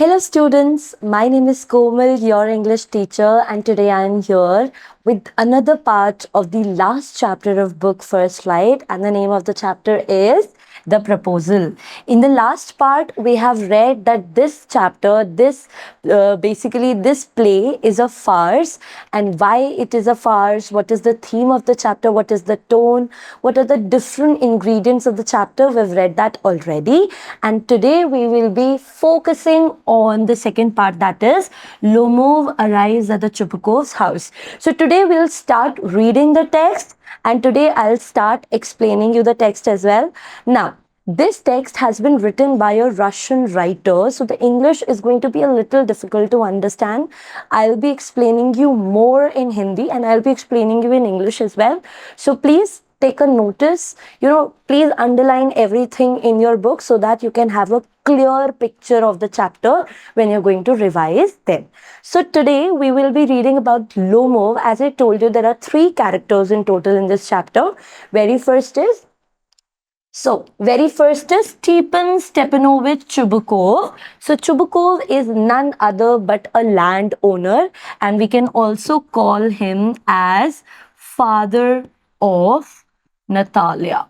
Hello students, my name is Komal, your English teacher, and today I am here with another part of the last chapter of book First Light, and the name of the chapter is The Proposal. In the last part, we have read that this chapter, basically this play is a farce, and why it is a farce, what is the theme of the chapter, what is the tone, what are the different ingredients of the chapter. We've read that already, and today we will be focusing on the second part, that is Lomov arrives at the Chubukov's house. So today we'll start reading the text, and today I'll start explaining you the text as well. Now, this text has been written by a Russian writer, so the English is going to be a little difficult to understand. I'll be explaining you more in Hindi and I'll be explaining you in English as well. So please take a notice, please underline everything in your book so that you can have a clear picture of the chapter when you're going to revise them. So today we will be reading about Lomov. As I told you, there are 3 characters in total in this chapter. Very first is Stepan Stepanovich Chubukov. So Chubukov is none other but a landowner, and we can also call him as father of Natalia.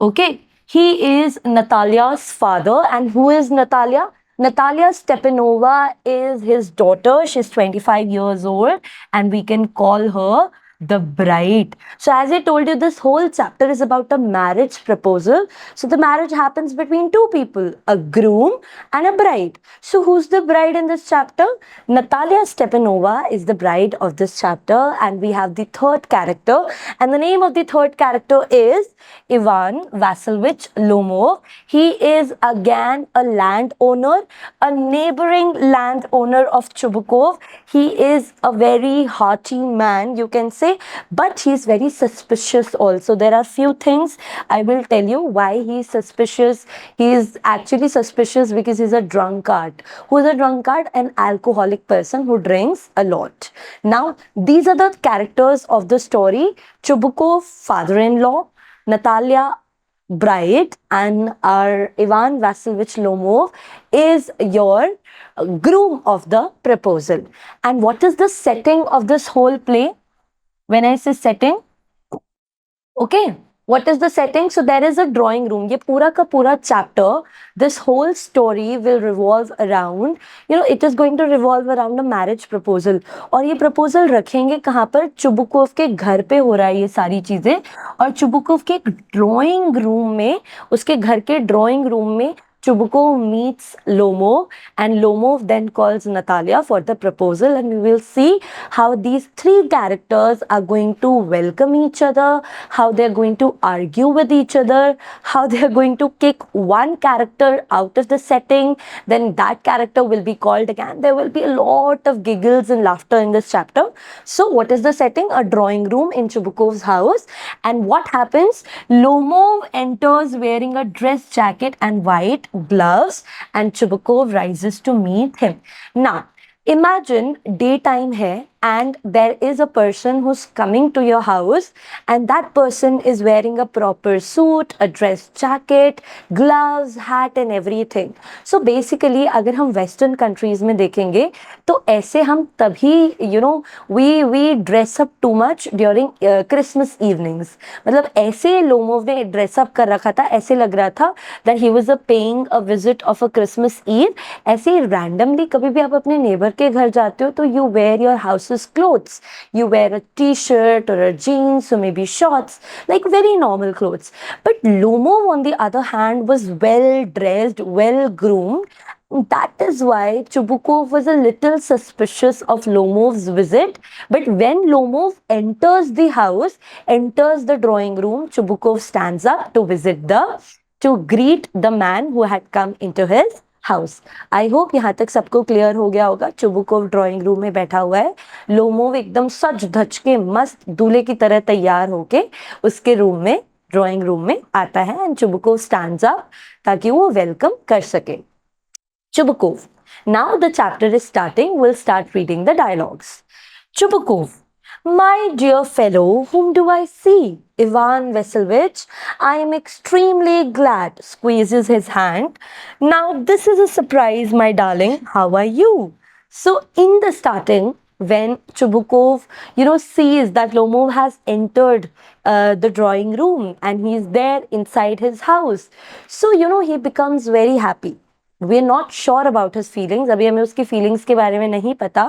Okay, he is Natalia's father. And who is Natalia? Natalia Stepanova is his daughter. She's 25 years old, and we can call her the bride. So as I told you, this whole chapter is about a marriage proposal. So the marriage happens between 2 people, a groom and a bride. So who's the bride in this chapter? Natalia Stepanova is the bride of this chapter, and we have the third character, and the name of the third character is Ivan Vasilyevich Lomov. He is again a landowner, a neighboring landowner of Chubukov. He is a very hearty man, you can say, but he is very suspicious also. There are few things I will tell you why he is suspicious. He is actually suspicious because he is a drunkard. Who is a drunkard? An alcoholic person who drinks a lot. Now, these are the characters of the story. Chubukov, father-in-law, Natalia, bride, and our Ivan Vasilyevich Lomov is your groom of the proposal. And what is the setting of this whole play? When I say setting, okay, what is the setting? So there is a drawing room. ये पूरा का पूरा chapter, this whole story will revolve around, it is going to revolve around a marriage proposal. और ये proposal रखेंगे कहाँ पर? Chubukov के घर पे हो रहा है ये सारी चीजें, और चुबुकोव के ड्राइंग रूम में, उसके घर के ड्राइंग रूम में Chubukov meets Lomov, and Lomov then calls Natalia for the proposal, and we will see how these 3 characters are going to welcome each other, how they are going to argue with each other, how they are going to kick one character out of the setting, then that character will be called again. There will be a lot of giggles and laughter in this chapter. So what is the setting? A drawing room in Chubukov's house. And what happens? Lomov enters wearing a dress jacket and white gloves, and Chubukov rises to meet him. Now, imagine daytime hai, and there is a person who's coming to your house, and that person is wearing a proper suit, a dress jacket, gloves, hat and everything. So basically, अगर हम western countries में देखेंगे तो ऐसे हम तभी we dress up too much during Christmas evenings. मतलब ऐसे लोमोव ने dress up कर रखा था, ऐसे लग रहा था that he was paying a visit of a Christmas Eve. ऐसे randomly कभी भी आप अपने neighbor के घर जाते हो तो you wear your house's clothes. You wear a t-shirt or a jeans or maybe shorts, like very normal clothes. But Lomov, on the other hand, was well dressed, well groomed. That is why Chubukov was a little suspicious of Lomov's visit. But when Lomov enters the house, enters the drawing room, Chubukov stands up to greet the man who had come into his house. I hope यहाँ तक सबको clear हो गया होगा. Chubukov drawing room में बैठा हुआ है. लोमोव एकदम सज धज के मस्त दूल्हे की तरह तैयार होके उसके रूम में, ड्राइंग रूम में आता है, एंड चुबुकोव स्टैंड्स अप ताकि वो वेलकम कर सके. Chubukov. Now the chapter is starting. We'll start reading the dialogues. Chubukov. My dear fellow, whom do I see? Ivan Vasilevich. I am extremely glad. Squeezes his hand. Now, this is a surprise, my darling. How are you? So, in the starting, when Chubukov, sees that Lomov has entered the drawing room and he's there inside his house, so, he becomes very happy. We are not sure about his feelings, अभी हमें उसकी feelings के बारे में नहीं पता,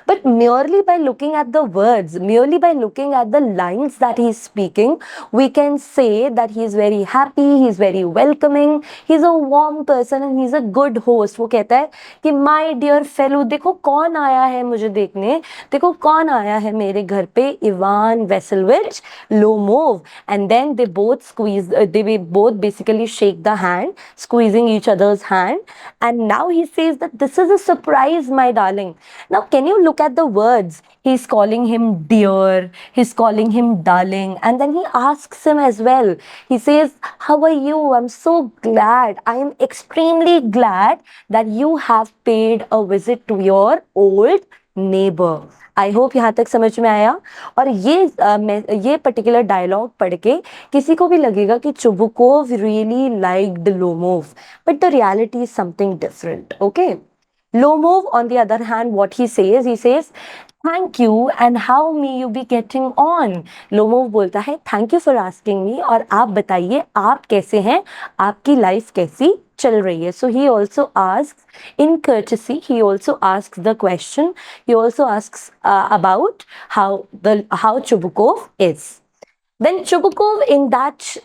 but merely by looking at the words, merely by looking at the lines that he is speaking, we can say that he is very happy, he is very welcoming, he is a warm person and he is a good host. वो कहता है कि my dear fellow, देखो कौन आया है मुझे देखने, देखो कौन आया है मेरे घर पे, Ivan Vasilevich Lomov. And then they both squeeze, they both basically shake the hand, squeezing each other's hand. And now he says that this is a surprise, my darling. Now, can you look at the words? He's calling him dear, he's calling him darling, and then he asks him as well. He says, how are you? I'm so glad. I am extremely glad that you have paid a visit to your old neighbor. I hope यहाँ तक समझ में आया. और ये particular dialogue पढ़ के किसी को भी लगेगा कि Chubukov really liked Lomov, but the reality is something different. Okay, Lomov, on the other hand, what he says, thank you and how may you be getting on. Lomov बोलता है thank you for asking me और आप बताइए आप कैसे हैं, आपकी life कैसी चल रही है. So he also asks in courtesy, he also asks the question, he also asks about how Chubukov is. Then Chubukov in that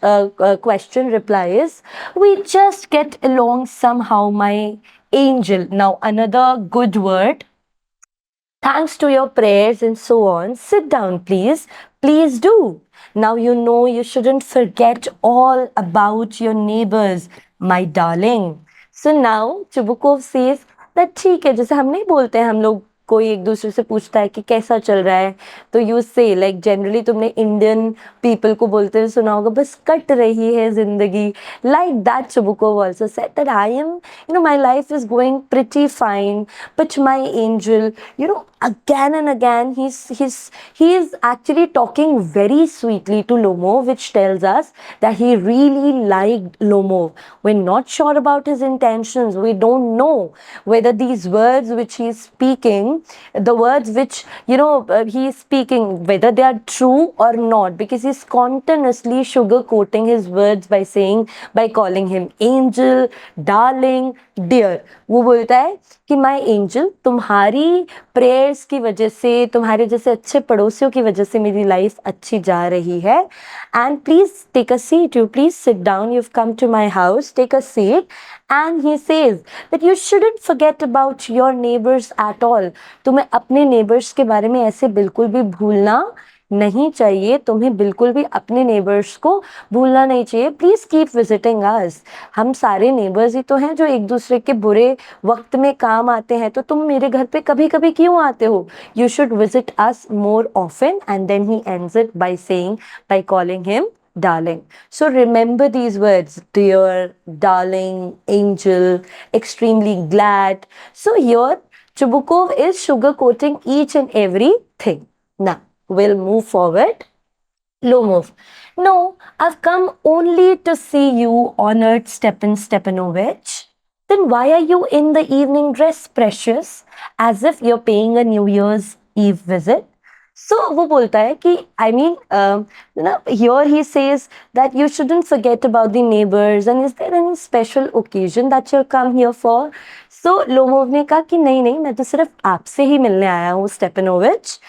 question replies, we just get along somehow, my angel. Now another good word. Thanks to your prayers and so on. Sit down, please. Please do. Now you shouldn't forget all about your neighbors, my darling. So now Chubukov says that ठीक है, जैसे हम नहीं बोलते हैं, हम लोग कोई एक दूसरे से पूछता है कि कैसा चल रहा है, तो यू से लाइक जनरली तुमने इंडियन पीपल को बोलते हुए सुना होगा, बस कट रही है जिंदगी. Like that Chubukov also said that I am, my life is going pretty fine, but my angel, again and again he is actually talking very sweetly to Lomov, which tells us that he really liked Lomov. We're not sure about his intentions. We don't know whether these words which he is speaking, the words which he is speaking, whether they are true or not, because he's continuously sugarcoating his words by calling him angel, darling, dear. वो बोलता है कि my angel, तुम्हारी prayers की वजह से, तुम्हारे जैसे अच्छे पड़ोसियों की वजह से मेरी लाइफ अच्छी जा रही है. And please take a seat, you please sit down, you have come to my house, take a seat. And he says that you shouldn't forget about your neighbours at all. तुम्हें अपने neighbours के बारे में ऐसे बिल्कुल भी भूलना नहीं चाहिए, तुम्हें बिल्कुल भी अपने नेबर्स को भूलना नहीं चाहिए. प्लीज कीप विजिटिंग अस. हम सारे नेबर्स ही तो हैं जो एक दूसरे के बुरे वक्त में काम आते हैं, तो तुम मेरे घर पे कभी कभी क्यों आते हो? You should visit us more often. And then he ends it by calling him darling. So remember these words: dear, darling, angel, extremely glad. So here Chubukov is sugarcoating each and everything. Now we'll move forward. Lomov. No, I've come only to see you, honored Stepan Stepanovich. Then why are you in the evening dress, precious, as if you're paying a New Year's Eve visit? So वो बोलता है कि here he says that you shouldn't forget about the neighbors, and is there any special occasion that you come here for? So Lomov ने कहा कि नहीं, मैं तो सिर्फ आपसे ही मिलने आया हूँ, स्टेपनोविच.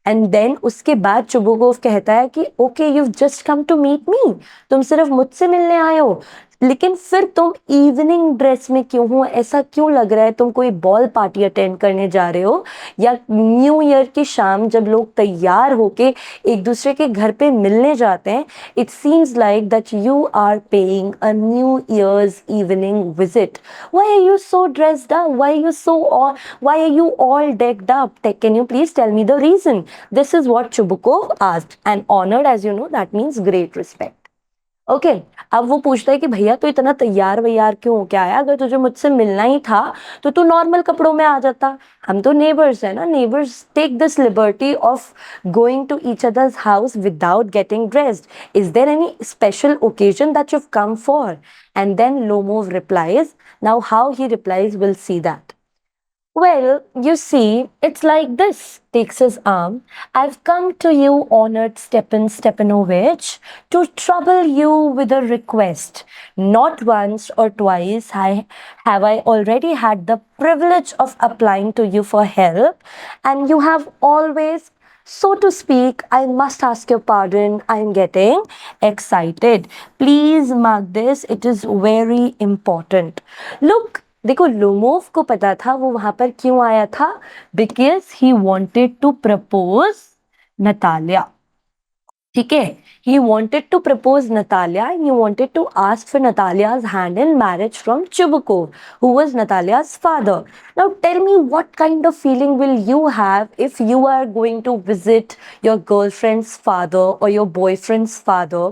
एंड देन उसके बाद चुबुकोव कहता है कि okay, you just come to meet me, तुम सिर्फ मुझसे मिलने आए हो, लेकिन फिर तुम इवनिंग ड्रेस में क्यों हो? ऐसा क्यों लग रहा है तुम कोई बॉल पार्टी अटेंड करने जा रहे हो, या न्यू ईयर की शाम जब लोग तैयार होके एक दूसरे के घर पे मिलने जाते हैं. It seems like that you are paying a new year's evening visit. Why are you so dressed up? Why are you all decked up? Can you please tell me the reason? This is what Chubukov asked, and honored, as you know, that means great respect. Okay अब वो पूछता है कि भैया तू इतना तैयार वैयार क्यों हो क्या आया, अगर तुझे मुझसे मिलना ही था तो तू नॉर्मल कपड़ों में आ जाता, हम तो नेबर्स है ना, neighbours take this liberty of going to each others house without getting dressed, is there any special occasion that you come for? And then Lomov replies, now how he replies will see that. Well, you see, it's like this, takes his arm. I've come to you, honored Stepan Stepanovich, to trouble you with a request. Not once or twice have I already had the privilege of applying to you for help, and you have always, so to speak, I must ask your pardon, I am getting excited. Please mark this, it is very important. Look, देखो Lomov को पता था वो वहां पर क्यों आया था, because he wanted to propose Natalia. ठीक है, he wanted to propose Natalia and he wanted to ask for Natalia's hand in marriage from Chubukov, who was Natalia's father. Now tell me, what kind of feeling will you have if you are going to visit your girlfriend's father or your boyfriend's father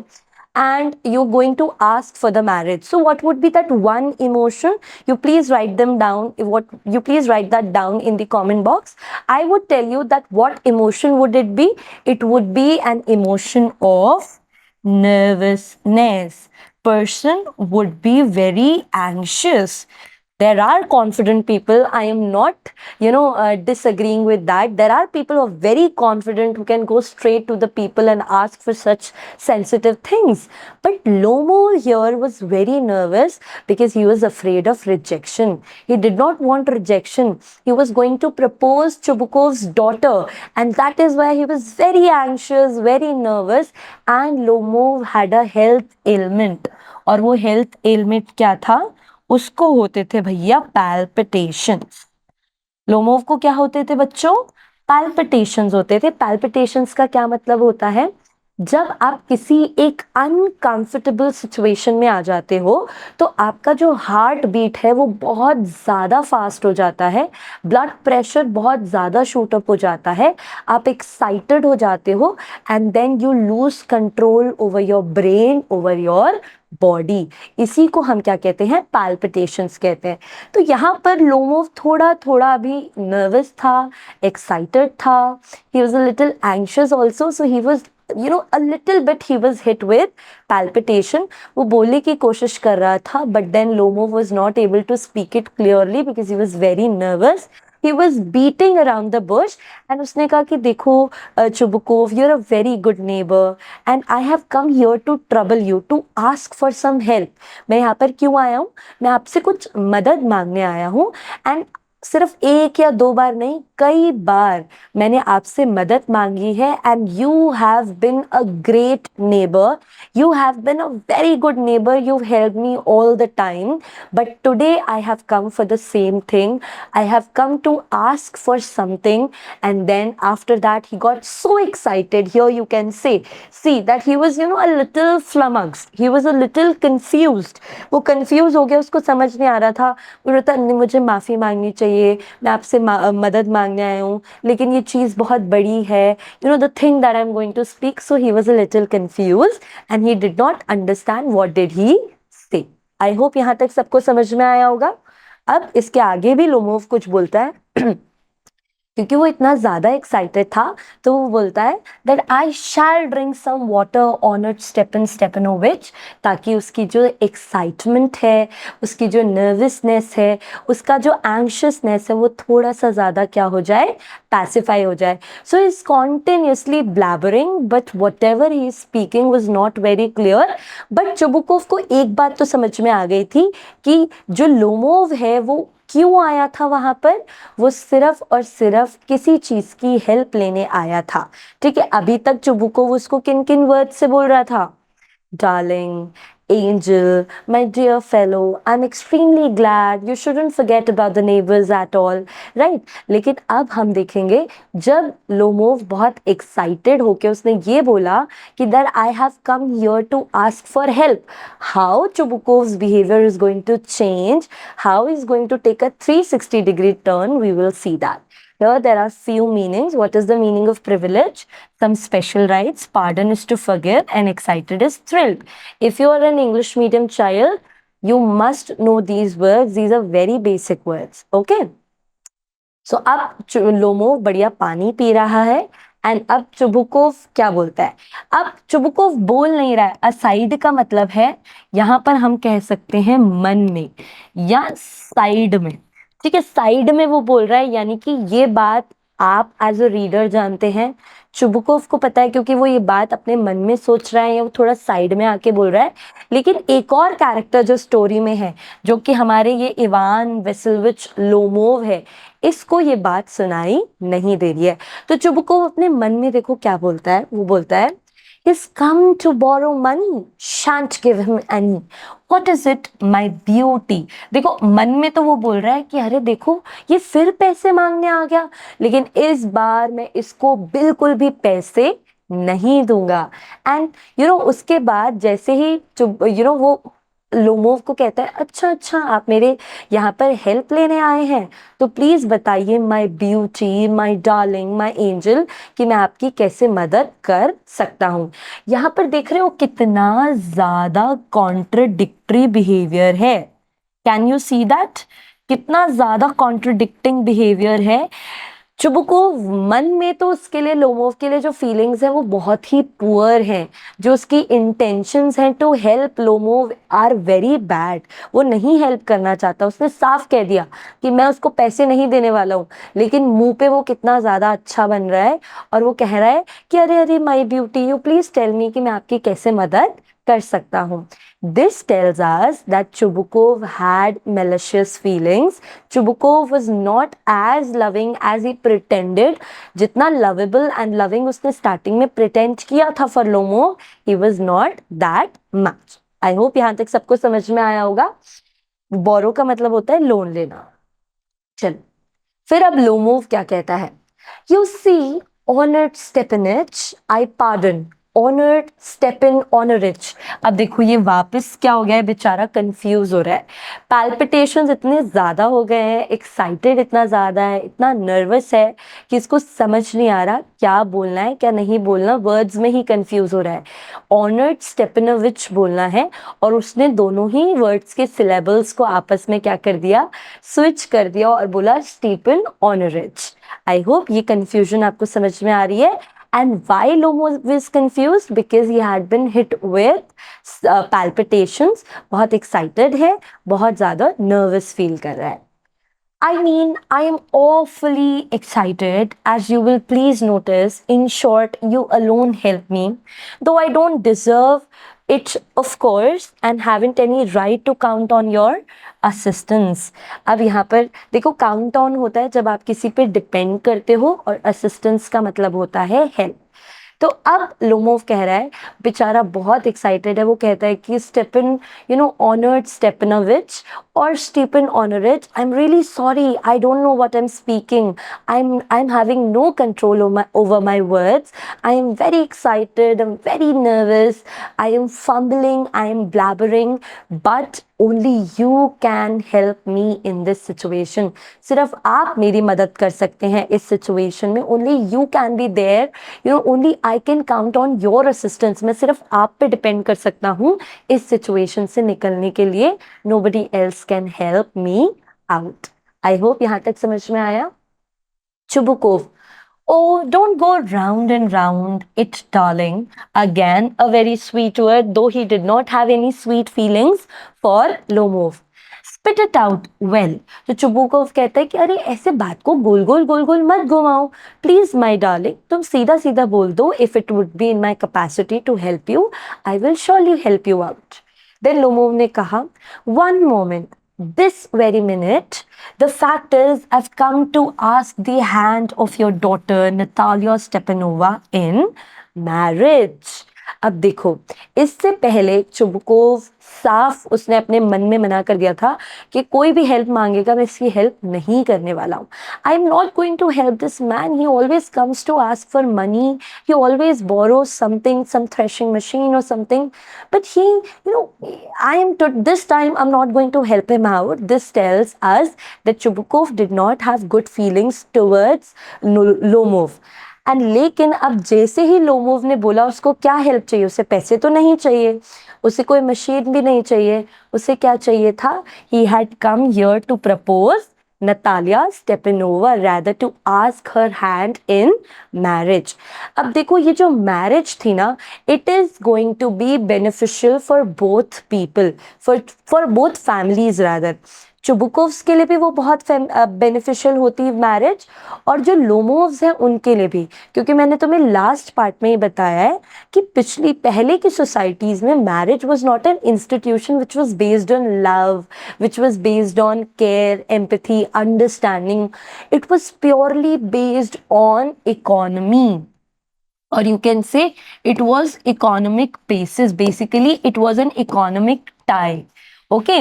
and you're going to ask for the marriage? So what would be that one emotion? You please write them down. What you please write that down in the comment box. I would tell you that what emotion would it be? It would be an emotion of nervousness. Person would be very anxious. There are confident people, I am not disagreeing with that. There are people who are very confident, who can go straight to the people and ask for such sensitive things, but Lomo here was very nervous because he was afraid of rejection. He did not want rejection. He was going to propose Chubukov's daughter, and that is why he was very anxious, very nervous. And Lomo had a health ailment, और वो health ailment क्या था? उसको होते थे भैया palpitations. Lomov को क्या होते थे बच्चों? पैल्पिटेशंस होते थे. पैल्पिटेशंस का क्या मतलब होता है? जब आप किसी एक अनकंफर्टेबल सिचुएशन में आ जाते हो तो आपका जो हार्ट बीट है वो बहुत ज़्यादा फास्ट हो जाता है, ब्लड प्रेशर बहुत ज़्यादा शूट अप हो जाता है, आप एक्साइटेड हो जाते हो, and then you lose control over your brain, over your body. इसी को हम क्या कहते हैं? पैल्पिटेशंस कहते हैं. तो यहाँ पर लोमोव थोड़ा थोड़ा अभी नर्वस था, एक्साइटेड था, ही was a little anxious also, so he was a little bit he was hit with palpitation. वो बोलने की कोशिश कर रहा था, but then Lomo was not able to speak it clearly because he was very nervous. He was beating around the bush and उसने कहा कि देखो Chubukov, you're a very good neighbor and I have come here to trouble you, to ask for some help. मैं यहाँ पर क्यों आया हूँ? मैं आपसे कुछ मदद मांगने आया हूँ. एंड सिर्फ एक या दो बार नहीं, कई बार मैंने आपसे मदद मांगी है. And you have been a great neighbour, you have been a very good neighbour, you help me all the time, but today I have come for the same thing. I have come to ask for something. And then after that he got so excited. Here you can see that he was a little flummoxed, he was a little confused. वो confuse हो गया, उसको समझ नहीं आ रहा था. मुझे माफ़ी मांगनी चाहिए, मैं आपसे मदद मांगने आया हूँ, लेकिन ये चीज़ बहुत बड़ी है, the thing that I am going to speak. So he was a little confuse and he did not understand what did he say. I hope यहाँ तक सबको समझ में आया होगा. अब इसके आगे भी लोमोव कुछ बोलता है क्योंकि वो इतना ज़्यादा एक्साइटेड था, तो वो बोलता है that I shall drink some water honoured Stepan Stepanovich, ताकि उसकी जो एक्साइटमेंट है, उसकी जो नर्वसनेस है, उसका जो एंशियसनेस है, वो थोड़ा सा ज़्यादा क्या हो जाए? पैसिफाई हो जाए. So is continuously blabbering, but what ever he is speaking was not very clear. But Chubukov को एक बात तो समझ में आ गई थी कि जो लोमोव है वो क्यों आया था वहां पर? वो सिर्फ और सिर्फ किसी चीज की हेल्प लेने आया था. ठीक है, अभी तक चुबुकोव उसको किन किन वर्ड से बोल रहा था? Darling, angel, my dear fellow, I'm extremely glad. You shouldn't forget about the neighbors at all, right? लेकिन अब हम देखेंगे जब लोमोव बहुत एक्साइटेड होके उसने ये बोला कि that I have come here to ask for help. How Chubukov's behavior is going to change, how he's going to take a 360-degree turn, we will see that. Here there are few meanings. What is the meaning of privilege? Some special rights. Pardon is to forgive, and excited is thrilled. If you are an English medium child, you must know these words. These are very basic words. Okay. So अब Lomov बढ़िया पानी P रहा है and अब Chubukov क्या बोलता है? अब चुबुकोव बोल नहीं रहा है. असाइड का मतलब है यहां पर हम कह सकते हैं मन में या साइड में. ठीक है, साइड में वो बोल रहा है, यानी कि ये बात आप एज अ रीडर जानते हैं, चुबुकोव को पता है क्योंकि वो ये बात अपने मन में सोच रहा है या वो थोड़ा साइड में आके बोल रहा है. लेकिन एक और कैरेक्टर जो स्टोरी में है, जो कि हमारे ये इवान वेसिलविच लोमोव है, इसको ये बात सुनाई नहीं दे रही है. तो चुबुकोव अपने मन में देखो क्या बोलता है. वो बोलता है He's come to borrow money, shan't give him any. What is it, my beauty? देखो मन में तो वो बोल रहा है कि अरे देखो ये फिर पैसे मांगने आ गया, लेकिन इस बार मैं इसको बिल्कुल भी पैसे नहीं दूंगा. एंड उसके बाद जैसे ही वो लोमोव को कहता है अच्छा अच्छा आप मेरे यहाँ पर हेल्प लेने आए हैं, तो प्लीज बताइए my beauty, my darling, my angel, कि मैं आपकी कैसे मदद कर सकता हूँ. यहाँ पर देख रहे हो कितना ज्यादा कॉन्ट्रडिक्टरी बिहेवियर है. Can you see that? कितना ज्यादा कॉन्ट्रडिक्टिंग बिहेवियर है. चुबुकोव मन में तो उसके लिए, लोमोव के लिए जो फीलिंग्स हैं वो बहुत ही पुअर हैं. जो उसकी इंटेंशंस हैं to help Lomov are very bad. वो नहीं हेल्प करना चाहता. उसने साफ कह दिया कि मैं उसको पैसे नहीं देने वाला हूँ, लेकिन मुंह पे वो कितना ज़्यादा अच्छा बन रहा है और वो कह रहा है कि अरे अरे my beauty, you please tell me कि मैं आपकी कैसे मदद कर सकता हूँ. This tells us that Chubukov had malicious feelings. Chubukov was not as loving as he pretended. जितना lovable and loving उसने starting में pretend किया था for Lomo, he was not that much. I hope यहाँ तक सबको समझ में आया होगा. Borrow का मतलब होता है लोन लेना. चलो फिर अब लोमोव क्या कहता है? You see, honored Stepanich, I pardon. Honored Stepan Honorich. अब देखो ये वापस क्या हो गया है, बेचारा कंफ्यूज हो रहा है. पैल्पिटेशंस इतने ज्यादा हो गए हैं, एक्साइटेड इतना ज्यादा है, इतना नर्वस है कि इसको समझ नहीं आ रहा क्या बोलना है क्या नहीं बोलना. वर्ड्स में ही कंफ्यूज हो रहा है. ऑनर्ड स्टेपनोविच बोलना है और उसने दोनों ही वर्ड्स के सिलेबल्स को आपस में क्या कर दिया, स्विच कर दिया और बोला स्टीफन ऑनरिच. आई होप ये कंफ्यूजन आपको समझ में आ रही है. And why Lomo was confused? Because he had been hit with palpitations. बहुत excited है, बहुत ज़्यादा nervous feel कर रहा है. I mean, I am awfully excited, as you will please notice. In short, you alone help me, though I don't deserve it, of course, and haven't any right to count on your assistance. अब यहाँ पर देखो, count on होता है जब आप किसी पे depend करते हो, और assistance का मतलब होता है help. तो अब लोमोव कह रहा है, बेचारा बहुत एक्साइटेड है, वो कहता है कि स्टेपन ऑनर्ड स्टेपनोविच और स्टीफन ऑनरिच, I am really sorry, I don't know what I am speaking, I am having no control over my words, I am very excited, I am very nervous, I am fumbling, I am blabbering, but only you can help me in this situation. सिर्फ आप मेरी मदद कर सकते हैं इस situation में. only you can be there, only I can count on your assistance. मैं सिर्फ आप पे डिपेंड कर सकता हूँ इस सिचुएशन से निकलने के लिए. nobody else can help me out. I hope यहाँ तक समझ में आया. Chubukov. Oh, don't go round and round it, darling. Again, a very sweet word, though he did not have any sweet feelings for Lomov. Spit it out well. तो Chubukov कहता है कि अरे ऐसे बात को गोल गोल मत घुमाओ. Please, my darling, तुम सीधा सीधा बोल दो. If it would be in my capacity to help you, I will surely help you out. Then Lomov ने कहा, one moment. This very minute, the fact is, I've come to ask the hand of your daughter, Natalia Stepanova, in marriage. अब देखो, इससे पहले Chubukov साफ उसने अपने मन में मना कर दिया था कि कोई भी हेल्प मांगेगा मैं इसकी हेल्प नहीं करने वाला हूँ. I am not going to help this man. He always comes to ask for money. He always borrows something, some threshing machine or something. But he, this time I'm not going to help him out. This tells us that Chubukov did not have good feelings towards Lomov. And लेकिन अब जैसे ही Lomov ने बोला उसको क्या help चाहिए, उसे पैसे तो नहीं चाहिए, उसे कोई मशीन भी नहीं चाहिए, उसे क्या चाहिए था? He had come here to propose Natalia Stepanova, rather to ask her hand in marriage. अब देखो ये जो मैरिज थी ना, it is going to be beneficial for both people, for both families rather. चुबुकोव्स के लिए भी वो बहुत बेनिफिशियल होती है मैरिज, और जो लोमोव्स हैं उनके लिए भी, क्योंकि मैंने तुम्हें लास्ट पार्ट में ही बताया है कि पहले की सोसाइटीज़ में marriage was not an institution which was based on love, which was based on care, empathy, understanding. It was purely based on economy, or you can say it was economic basis. Basically it was an economic tie. Okay,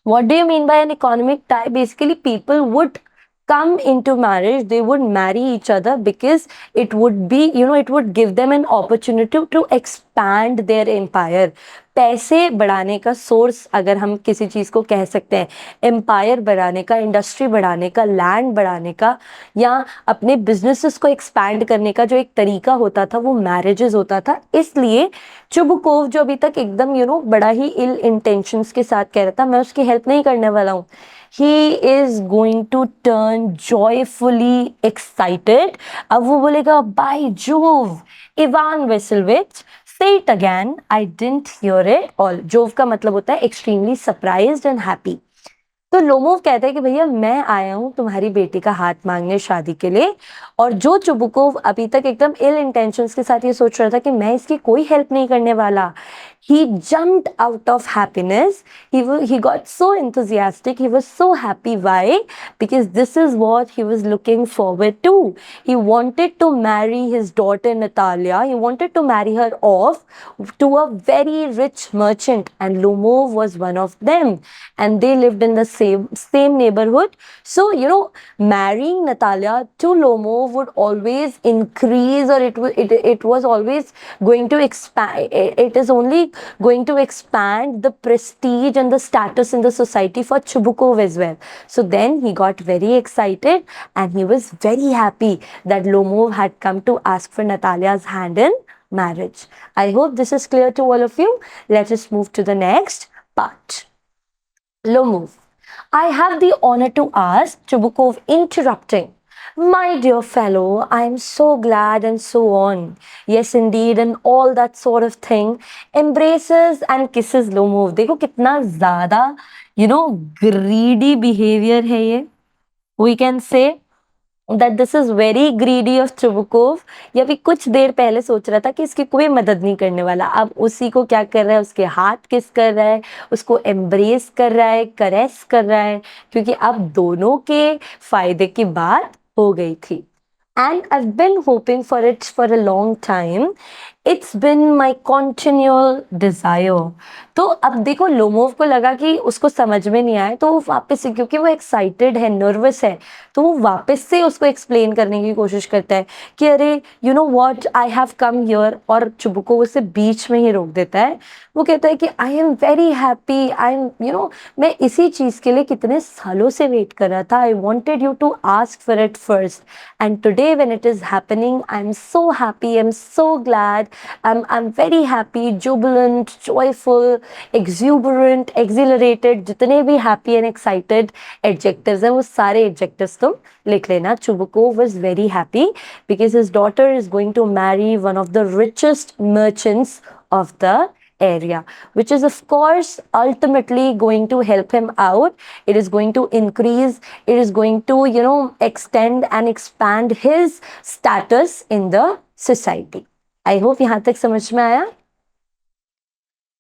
what do you mean by an economic tie? Basically people would come into marriage, they would marry each other because it would be, it would give them an opportunity to expand their empire. पैसे बढ़ाने का source अगर हम किसी चीज़ को कह सकते हैं, एम्पायर बढ़ाने का, इंडस्ट्री बढ़ाने का, लैंड बढ़ाने का, या अपने बिजनेसेस को एक्सपैंड करने का जो एक तरीका होता था वो मैरिजेस होता था. इसलिए चुबुकोव जो अभी तक एकदम बड़ा ही इल इंटेंशंस के साथ कह रहा था मैं उसकी हेल्प नहीं करने वाला हूँ, he is going to turn joyfully excited. अब वो बोलेगा by Jove, Ivan Vasilevich, say it again, I didn't hear it all. Jove का मतलब होता है extremely surprised and happy. तो लोमोव कहता है कि भैया मैं आया हूँ तुम्हारी बेटी का हाथ मांगने शादी के लिए, और जो चुबुकोव अभी तक एकदम इल इंटेंशंस के साथ ये सोच रहा था कि मैं इसकी कोई हेल्प नहीं करने वाला, he jumped out of happiness. He got so enthusiastic, he was so happy. Why? Because this is what he was looking forward to. He wanted to marry his daughter Natalia, he wanted to marry her off to a very rich merchant, and Lomov was one of them, and they lived in the same neighborhood. So marrying Natalia to Lomov would always increase, or it was always going to expand. It is only going to expand the prestige and the status in the society for Chubukov as well. So then he got very excited and he was very happy that Lomov had come to ask for Natalia's hand in marriage. I hope this is clear to all of you. Let us move to the next part. Lomov, I have the honor to ask. Chubukov interrupting. My dear fellow, I am so glad, and so on. Yes, indeed, and all that sort of thing. Embraces and kisses Lomov. देखो कितना ज़्यादा, greedy behavior है ये. We can say that this is very greedy of Chubukov. ये अभी कुछ देर पहले सोच रहा था कि इसकी कोई मदद नहीं करने वाला, अब उसी को क्या कर रहा है, उसके हाथ किस कर रहा है, उसको एम्ब्रेस कर रहा है, करेस कर रहा है, क्योंकि अब दोनों के फायदे की बात हो गई थी. And I've been hoping for it for a long time. It's been my continual desire. तो अब देखो लोमोव को लगा कि उसको समझ में नहीं आया, तो वो वापस से, क्योंकि वो एक्साइटेड है, नर्वस है, तो वो वापस से उसको एक्सप्लेन करने की कोशिश करता है कि अरे you know what, I have come here, और चुबुको उसे बीच में ही रोक देता है. वो कहता है कि आई am very happy, I M मैं इसी चीज़ के लिए कितने सालों से वेट कर रहा था. I wanted you to ask for it first, and today when it is happening I am so happy, I am so glad, I'm very happy, jubilant, joyful, exuberant, exhilarated. जितने भी happy and excited adjectives हैं वो सारे adjectives तुम लिख लेना. Chubukov was very happy because his daughter is going to marry one of the richest merchants of the area, which is of course ultimately going to help him out. It is going to increase, it is going to extend and expand his status in the society. I hope यहाँ तक समझ में आया.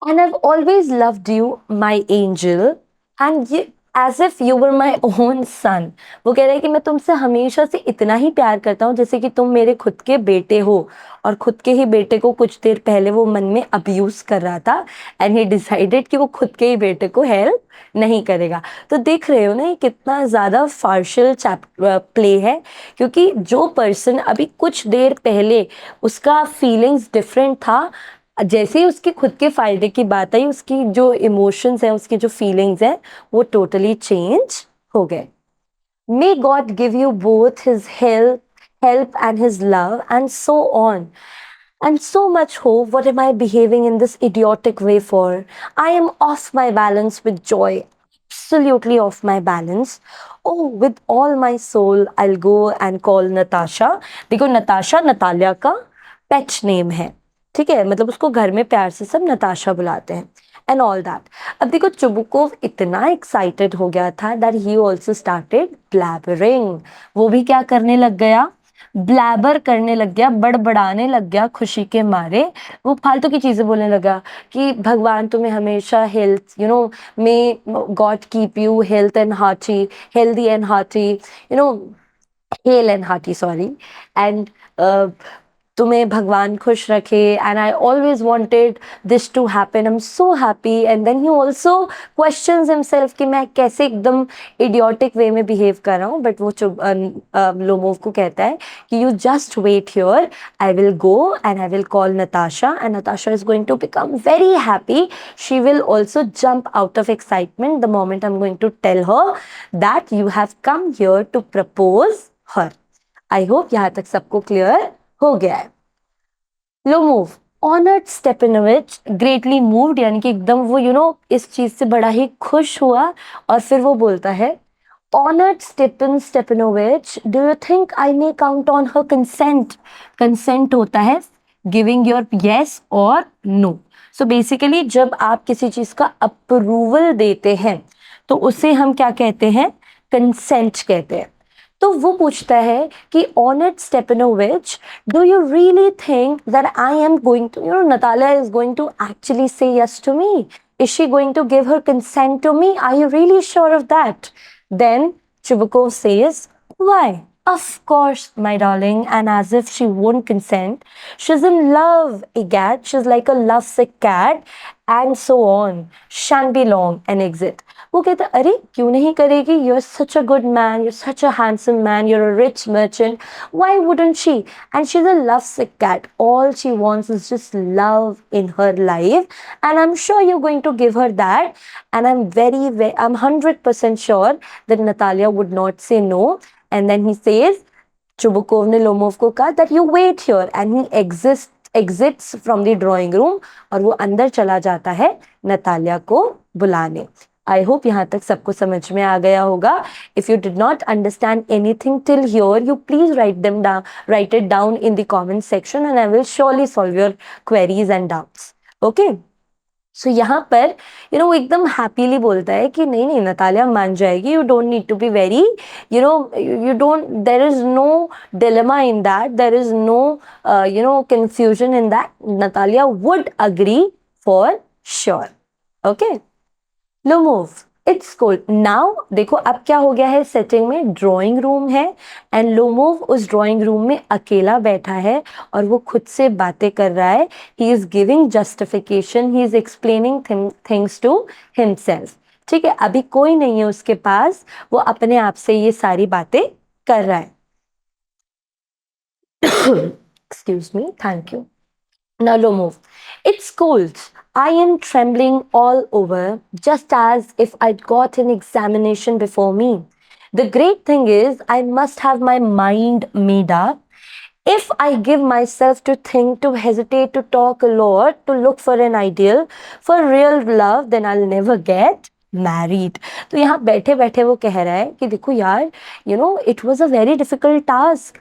And I've always loved you, my angel. And as if you were my own son. वो कह रहे हैं कि मैं तुमसे हमेशा से इतना ही प्यार करता हूँ जैसे कि तुम मेरे खुद के बेटे हो। और खुद के ही बेटे को कुछ देर पहले वो मन में अब्यूज कर रहा था एंड ही डिसाइडेड कि वो खुद के ही बेटे को हेल्प नहीं करेगा। तो देख रहे हो ना ये कितना ज़्यादा पार्शियल प्ले है, क्योंकि जो पर्सन अभी कुछ देर पहले उसका फीलिंग्स डिफरेंट था, जैसे ही उसके खुद के फायदे की बात आई उसकी जो इमोशंस हैं, उसकी जो फीलिंग्स हैं, वो टोटली चेंज हो गए। May God give you both his help and his love and so on. And so much hope. What am I behaving in this idiotic way for? I am off my balance with joy. Absolutely off my balance. Oh, with all my soul, I'll go and call Natasha. देखो Natasha Natalia का pet name है, ठीक है, मतलब उसको घर में प्यार से सब नताशा बुलाते हैं एंड ऑल दैट। अब देखो चुबुकोव इतना एक्साइटेड हो गया था that he also started blabbering. वो भी क्या करने लग गया, ब्लैबर करने लग गया, बड़बड़ाने लग गया खुशी के मारे। वो फालतू की चीज़ें बोलने लगा कि भगवान तुम्हें हमेशा health, you know, may God keep you health and hearty, healthy and hearty, you know, hell and hearty, sorry, and तुम्हें भगवान खुश रखे, and I always wanted this to happen, I am so happy. And then he also questions himself कि मैं कैसे एकदम idiotic वे में behave कर रहा हूँ। बट वो लोमोव को कहता है कि you just wait here, I will go and I will call Natasha and Natasha is going to become very happy. She will also jump out of excitement the moment I am going to tell her that you have come here to propose her. I hope यहाँ तक सबको clear हो गया है। Lomov honoured Stepanovich greatly moved, यानी कि एकदम वो इस चीज से बड़ा ही खुश हुआ। और फिर वो बोलता है, honoured Stepanovich, do you think I may count on her consent? Consent होता है गिविंग योर येस और नो। सो बेसिकली जब आप किसी चीज का अप्रूवल देते हैं तो उसे हम क्या कहते हैं, कंसेंट कहते हैं। तो वो पूछता है कि honoured Stepanovich, do you really think that I am going to, Natalia is going to actually say yes to me? Is she going to give her consent to me? Are you really sure of that? Then Chubukov says, why? Of course, my darling. And as if she won't consent, she's in love, egad. She's like a lovesick cat, and so on. Shan't be long, and exit. वो कहता अरे क्यों नहीं करेगी? You're such a good man. You're such a handsome man. You're a rich merchant. Why wouldn't she? And she's a lovesick cat. All she wants is just love in her life, and I'm sure you're going to give her that. And I'm I'm 100% sure that Natalia would not say no. And then he says, Chubukov ने Lomov को कहा that you wait here, and he exits from the drawing room, और वो अंदर चला जाता है Natalia को बुलाने। आई होप यहाँ तक सबको समझ में आ गया होगा। If you did not understand anything till here, you please write it down in the comment section and I will surely solve your queries and doubts. Okay, so यहाँ पर वो एकदम हैप्पीली बोलता है कि नहीं नहीं नतालिया मान जाएगी, you don't need to be very, you don't, there is no dilemma in that, there is no confusion in that. Natalia would agree for sure. Okay, Lomov, it's cold now. देखो अब क्या हो गया है, setting में drawing room है and Lomov उस drawing room में अकेला बैठा है और वो खुद से बातें कर रहा है। He is giving justification, he is explaining things to himself. ठीक है, अभी कोई नहीं है उसके पास, वो अपने आप से ये सारी बातें कर रहा है। Excuse me, thank you. Now, Lomov, it's cold. I am trembling all over, just as if I'd got an examination before me. The great thing is, I must have my mind made up. If I give myself to think, to hesitate, to talk a lot, to look for an ideal, for real love, then I'll never get married. तो यहाँ बैठे बैठे वो कह रहा है कि देखो यार, it was a very difficult task.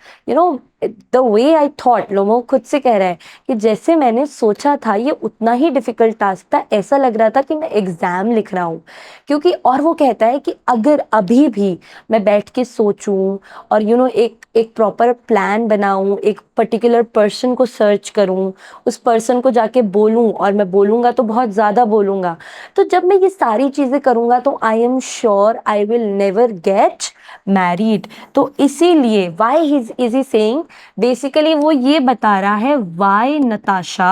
The way I thought, Lomov खुद से कह रहा है कि जैसे मैंने सोचा था ये उतना ही डिफिकल्ट टास्क था, ऐसा लग रहा था कि मैं एग्जाम लिख रहा हूँ। क्योंकि और वो कहता है कि अगर अभी भी मैं बैठ के सोचूं और एक एक प्रॉपर प्लान बनाऊं, एक पर्टिकुलर पर्सन को सर्च करूं, उस पर्सन को जाके बोलूं, और मैं बोलूंगा तो बहुत ज़्यादा बोलूंगा, तो जब मैं ये सारी चीज़ें करूंगा तो I am sure I will never get married. तो इसीलिए why is he saying, basically वो ये बता रहा है why Natasha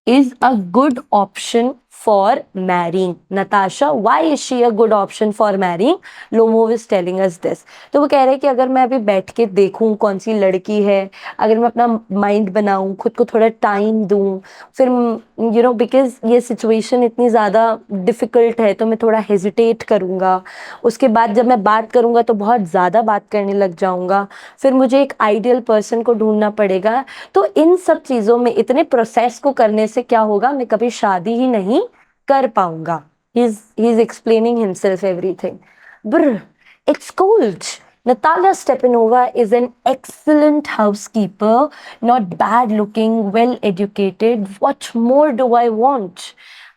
is a good option for marrying. Natasha, why is she a good option for marrying? Lomov is telling us this. तो वो कह रहे हैं कि अगर मैं अभी बैठ के देखूं कौन सी लड़की है, अगर मैं अपना माइंड बनाऊं, खुद को थोड़ा टाइम दूं, फिर बिकॉज ये सिचुएशन इतनी ज़्यादा डिफ़िकल्ट है तो मैं थोड़ा हेजिटेट करूंगा, उसके बाद जब मैं बात करूंगा तो बहुत ज़्यादा बात करने लग जाऊंगा, फिर मुझे एक आइडियल पर्सन को ढूंढना पड़ेगा। तो इन सब चीज़ों में, इतने प्रोसेस को करने से क्या होगा, मैं कभी शादी ही नहीं कर पाऊंगा। He is explaining himself everything. Brr, it's cold. Natalia Stepanova is an excellent housekeeper, not bad looking, well educated. What more do I want?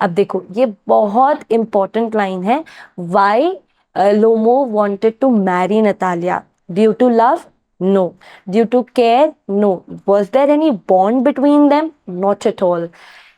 अब देखो ये बहुत important line है. Why Lomo wanted to marry Natalia? Due to love? No. Due to care? No. Was there any bond between them? Not at all.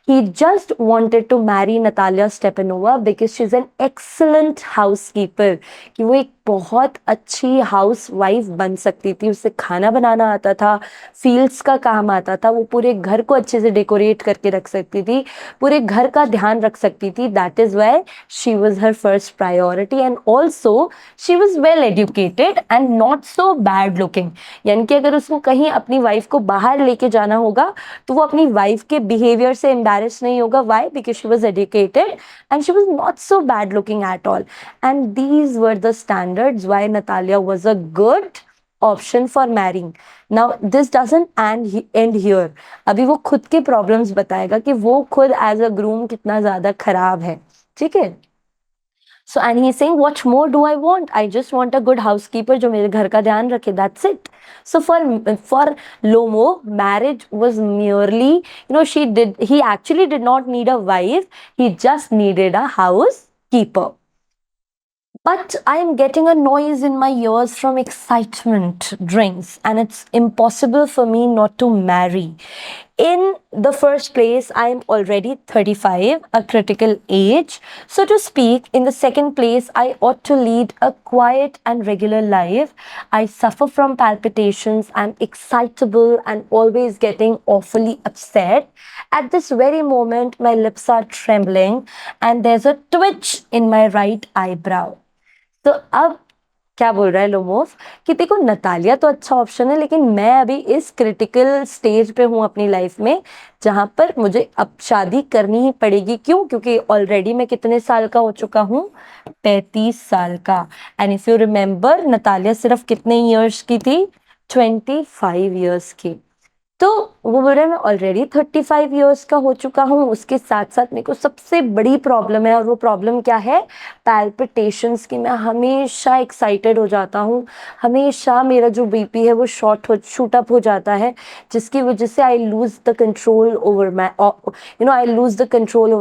He just wanted to marry Natalia Stepanova because she's an excellent housekeeper. कि वो एक बहुत अच्छी house wife बन सकती थी, उसे खाना बनाना आता था, फील्ड्स का काम आता था, वो पूरे घर को अच्छे से डेकोरेट करके रख सकती थी, पूरे घर का ध्यान रख सकती थी. That is why she was her first priority. And also she was well educated and not so bad looking. यानी कि अगर उसको कहीं अपनी वाइफ को बाहर लेके जाना होगा तो वो अपनी वाइफ के बिहेवियर से एम्बैरेस नहीं होगा. Why? Because she was educated and she was not so bad looking at all. And these were the standards why Natalia was a good option for marrying. Now this doesn't end here. अभी वो खुद के problems बताएगा कि वो खुद as a groom कितना ज़्यादा खराब है. ठीक है? So and he's saying what more do I want? I just want a good housekeeper जो मेरे घर का ध्यान रखे. That's it. So for Lomo, marriage was merely, he actually did not need a wife. He just needed a housekeeper. But I am getting a noise in my ears from excitement drinks, and it's impossible for me not to marry. In the first place, I am already 35, a critical age, so to speak. In the second place, I ought to lead a quiet and regular life. I suffer from palpitations, I'm excitable and always getting awfully upset. At this very moment, my lips are trembling and there's a twitch in my right eyebrow. तो अब क्या बोल रहा है Lomov कि देखो Natalia तो अच्छा ऑप्शन है, लेकिन मैं अभी इस क्रिटिकल स्टेज पे हूँ अपनी लाइफ में जहाँ पर मुझे अब शादी करनी ही पड़ेगी. क्यों? क्योंकि ऑलरेडी मैं कितने साल का हो चुका हूँ? 35 साल का. And if you remember, Natalia सिर्फ कितने ईयर्स की थी? 25 ईयर्स की. तो वो बोल रहा है मैं ऑलरेडी 35 ईयर्स का हो चुका हूँ, उसके साथ साथ मेरे को सबसे बड़ी प्रॉब्लम है, और वो प्रॉब्लम क्या है? पैल्पिटेशंस की. मैं हमेशा एक्साइटेड हो जाता हूँ, हमेशा मेरा जो बीपी है वो शूट अप हो जाता है, जिसकी वजह से I lose the control over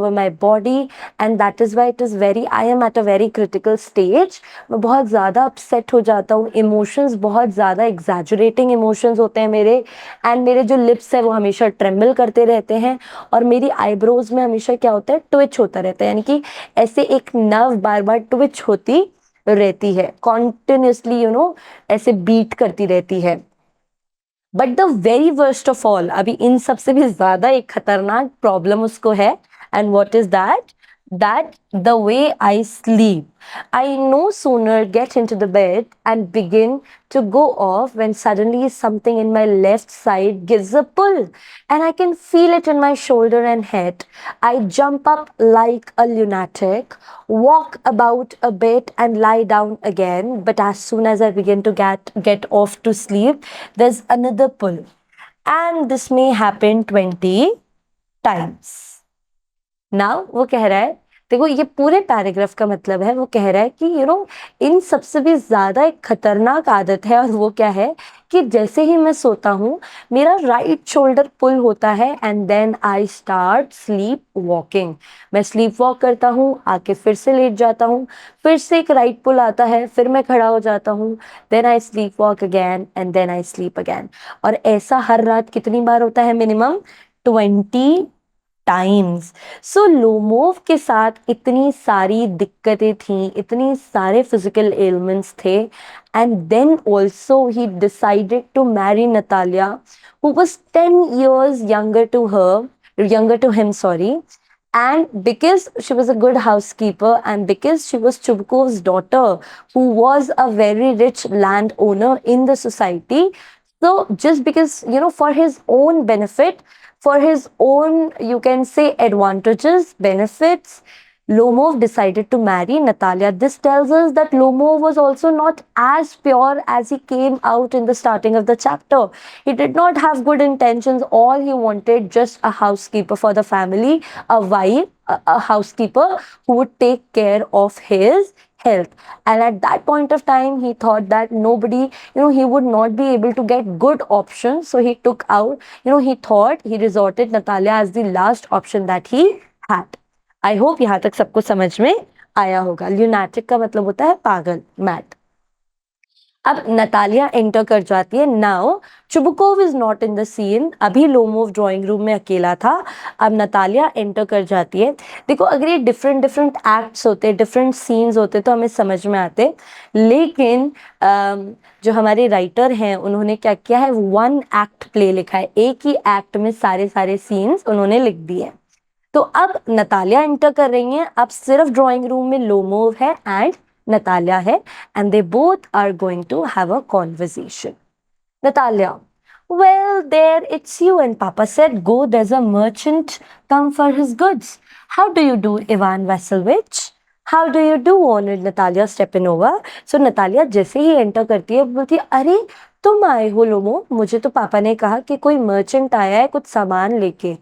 my body. And that is why it is very, I am at a very critical stage. मैं बहुत ज़्यादा अपसेट हो जाता हूँ, इमोशंस बहुत ज़्यादा एग्जैजुरेटिंग इमोशंस होते हैं मेरे. एंड मेरे जो लिप्स है वो हमेशा ट्रेम्बल करते रहते हैं, और मेरी आईब्रोज में हमेशा क्या होता है? ट्विच होता रहता है. यानी कि ऐसे एक नर्व बार बार ट्विच होती रहती है, कॉन्टिन्यूसली ऐसे बीट करती रहती है. But the very worst of all, अभी इन सबसे भी ज्यादा एक खतरनाक प्रॉब्लम उसको है. And what is that? That the way I sleep, I no sooner get into the bed and begin to go off when suddenly something in my left side gives a pull, and I can feel it in my shoulder and head. I jump up like a lunatic, walk about a bit and lie down again, but as soon as I begin to get off to sleep, there's another pull, and this may happen 20 times. Now वो कह रहा है देखो ये पूरे paragraph का मतलब है, वो कह रहा है कि इन सबसे भी ज्यादा एक खतरनाक आदत है, और वो क्या है कि जैसे ही मैं सोता हूँ मेरा राइट शोल्डर पुल होता है and then I start sleep walking. मैं स्लीप वॉक करता हूँ, आके फिर से लेट जाता हूँ, फिर से एक राइट पुल आता है, फिर मैं खड़ा हो जाता हूँ, then I sleep walk again and then I sleep again. और ऐसा हर रात कितनी बार होता है? Minimum 20 times. सो लोमोव के साथ इतनी सारी दिक्कतें थी, इतनी सारे फिजिकल एलिमेंट्स थे, and then also he decided to marry Natalia who was 10 years younger to him, sorry. And because she was a good housekeeper and because she was Chubkov's daughter, who was a very rich landowner in the society, so just because, for his own benefit, for his own, you can say, advantages, benefits, Lomov decided to marry Natalia. This tells us that Lomov was also not as pure as he came out in the starting of the chapter. He did not have good intentions. All he wanted, just a housekeeper for the family, a wife, a housekeeper who would take care of his health. And at that point of time, he thought that nobody, he would not be able to get good options. So he took out, he thought he resorted Natalia as the last option that he had. I hope यहाँ तक सबको समझ में आया होगा। ल्यूनाटिक का मतलब होता है पागल, मैड। अब नतालिया एंटर कर जाती है। Now Chubukov is not in the scene. अभी लोमोव ड्राइंग रूम में अकेला था, अब नतालिया एंटर कर जाती है। देखो अगर ये डिफरेंट डिफरेंट एक्ट्स होते, डिफरेंट सीन्स होते तो हमें समझ में आते, लेकिन जो हमारे राइटर हैं उन्होंने क्या किया है, 1 एक्ट प्ले लिखा है, एक ही एक्ट में सारे सारे सीन्स उन्होंने लिख दिए। तो अब नतालिया एंटर कर रही हैं, अब सिर्फ ड्राइंग रूम में लोमोव है एंड नतालिया है, and they both are going to have a conversation. Natalia, well, there it's you. And Papa said, go, there's a merchant come for his goods. How do you do, Ivan Vassilevich? How do you do, honored Natalia Stepanova? So Natalia जैसे ही enter करती है बोलती है, अरे तुम आए हो लोमो, मुझे तो पापा ने कहा कि कोई मर्चेंट आया है कुछ सामान लेके।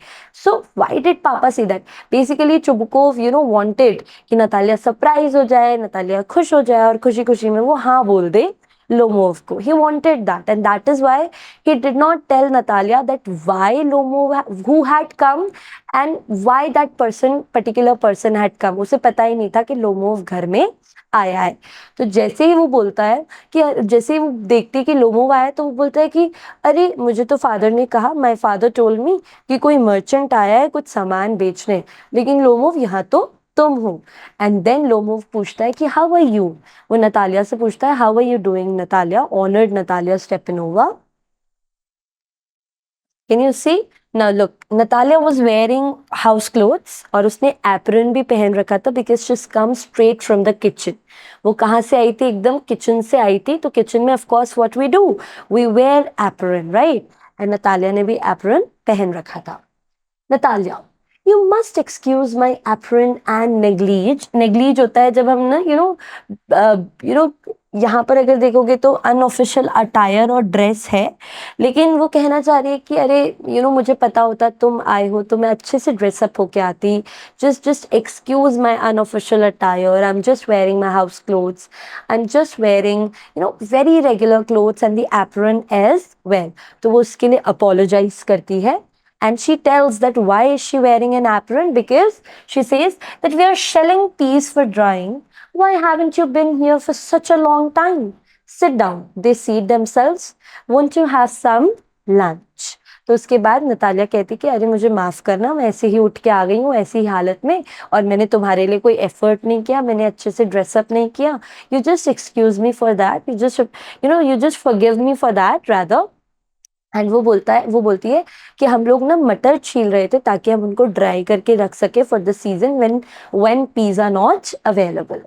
सो व्हाई डिड पापा say that? Basically Chubukov wanted कि नतालिया सरप्राइज हो जाए, नतालिया खुश हो जाए और खुशी खुशी में वो हाँ बोल दे Lomov ko. He wanted that, and that is why he did not tell Natalia that why Lomov, who had come and why that particular person had come. उसे पता ही नहीं था कि लोमोव घर में आया है। तो जैसे ही वो बोलता है कि जैसे ही वो देखती है कि लोमोव आया है, तो वो बोलता है कि अरे मुझे तो फादर ने कहा, माय फादर टोल्ड मी कि कोई मर्चेंट आया है कुछ सामान बेचने, लेकिन लोमोव यहाँ तो तुम हो। एंड देन लोमोव पूछता है कि हाउ आर यू, वो नतालिया से पूछता है how are you doing Natalia, honoured Natalia Stepanova. Can you see? Now look, Natalia was wearing house clothes और उसने एप्रन भी पहन रखा था because she come straight from the kitchen. वो कहाँ से आई थी? एकदम किचन से आई थी। तो किचन में of course what we do, we wear apron, right? And Natalia ने भी एप्रन पहन रखा था। Natalia, you must excuse my apron and neglige. neglige होता है जब हम ना यहाँ पर अगर देखोगे तो अनऑफिशियल अटायर और ड्रेस है, लेकिन वो कहना चाह रही है कि अरे मुझे पता होता तुम आए हो तो मैं अच्छे से ड्रेसअप होके आती। just excuse my unofficial attire. I'm just wearing my house clothes. I'm just wearing very regular clothes and the apron as well. तो वो उसके लिए apologize करती है। And she tells that why is she wearing an apron? Because she says that we are shelling peas for drying. Why haven't you been here for such a long time? Sit down. They seat themselves. Won't you have some lunch? तो उसके बाद Natalia कहती कि अरे मुझे माफ़ करना, मैं ऐसे ही उठ के आ गई हूँ ऐसी ही हालत में, और मैंने तुम्हारे लिए कोई एफर्ट नहीं किया, मैंने अच्छे से ड्रेसअप नहीं किया। You just excuse me for that, you just forgive me for that rather. And वो बोलती है कि हम लोग ना मटर छील रहे थे ताकि हम उनको ड्राई करके रख सके for the season when peas are not available.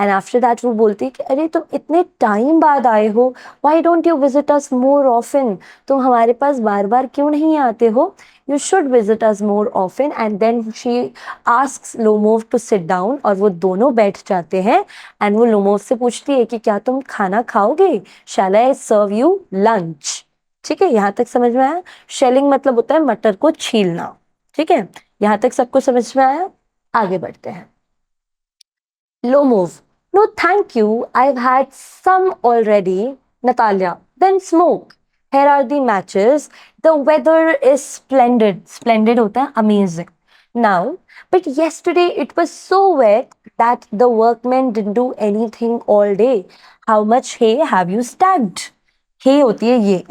And after that वो बोलती है कि अरे तुम इतने टाइम बाद आए हो, why don't you visit us more often? तुम हमारे पास बार बार क्यों नहीं आते हो? You should visit us more often. And then she asks Lomov to sit down, और वो दोनों बैठ जाते हैं। एंड वो लोमोव से पूछती है कि क्या तुम खाना खाओगे? शैल आई सर्व यू लंच? ठीक है, यहाँ तक समझ में आया? शेलिंग मतलब होता है मटर को छीलना। ठीक है, यहाँ तक सबको समझ में आया? आगे बढ़ते हैं। Lomov. No, thank you. I've had some already. Natalia. Then smoke. Here are the matches. The weather is splendid. Splendid hota hai, amazing. Now, but yesterday it was so wet that the workmen didn't do anything all day. How much hay have you stacked? हे होती है ये,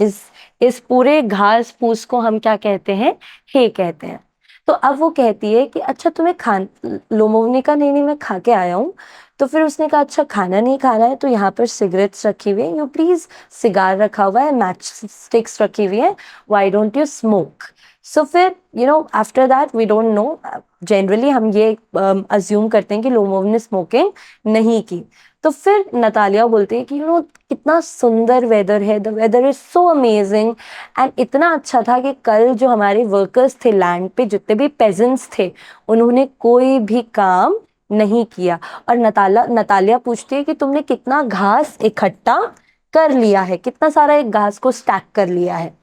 इस पूरे घास फूस को हम क्या कहते हैं? हे कहते हैं। तो अब वो कहती है कि अच्छा तुम्हें खान, लोमोव ने कहा नहीं नहीं मैं खा के आया हूँ। तो फिर उसने कहा अच्छा खाना नहीं खाना है तो यहाँ पर सिगरेट्स रखी हुई है, यू प्लीज, सिगार रखा हुआ है, मैच स्टिक्स रखी हुई है, why don't you smoke? So फिर after that we don't know, generally हम ये अज्यूम करते हैं कि लोमोव ने स्मोकिंग नहीं की। तो फिर नतालिया बोलते हैं कि कितना सुंदर वेदर है, the weather is so amazing, and इतना अच्छा था कि कल जो हमारे वर्कर्स थे लैंड पे, जितने भी पेजेंट्स थे, उन्होंने कोई भी काम नहीं किया। और नतालिया पूछती है कि तुमने कितना घास इकट्ठा कर लिया है, कितना सारा एक घास को स्टैक कर लिया है?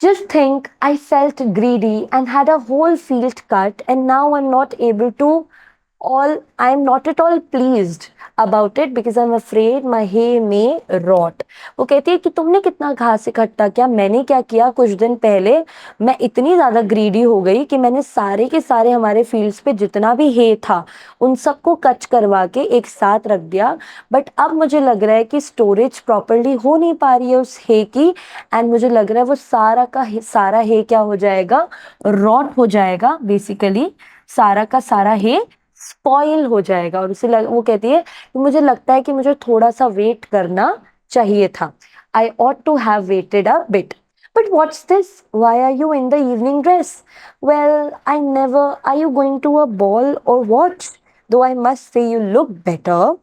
Just think, I felt greedy and had a whole field cut, and now I'm not at all pleased about it because I'm afraid my hay may rot. वो कहती है कि तुमने कितना घास इकट्ठा किया, मैंने क्या किया, कुछ दिन पहले मैं इतनी ज़्यादा ग्रीडी हो गई कि मैंने सारे के सारे हमारे फील्ड्स पे जितना भी हे था उन सबको कच करवा के एक साथ रख दिया। बट अब मुझे लग रहा है कि स्टोरेज प्रॉपरली हो नहीं पा रही है उस हे की, एंड मुझे लग रहा है वो सारा का सारा हे क्या हो जाएगा? रॉट हो जाएगा, बेसिकली सारा का सारा हे स्पॉइल हो जाएगा। और वो कहती है कि मुझे लगता है कि मुझे थोड़ा सा वेट करना चाहिए था, आई ought to have waited a bit. But what's this? Why are you in the evening dress? Well, I never. Are you going to a ball or what? Though I must say you look better.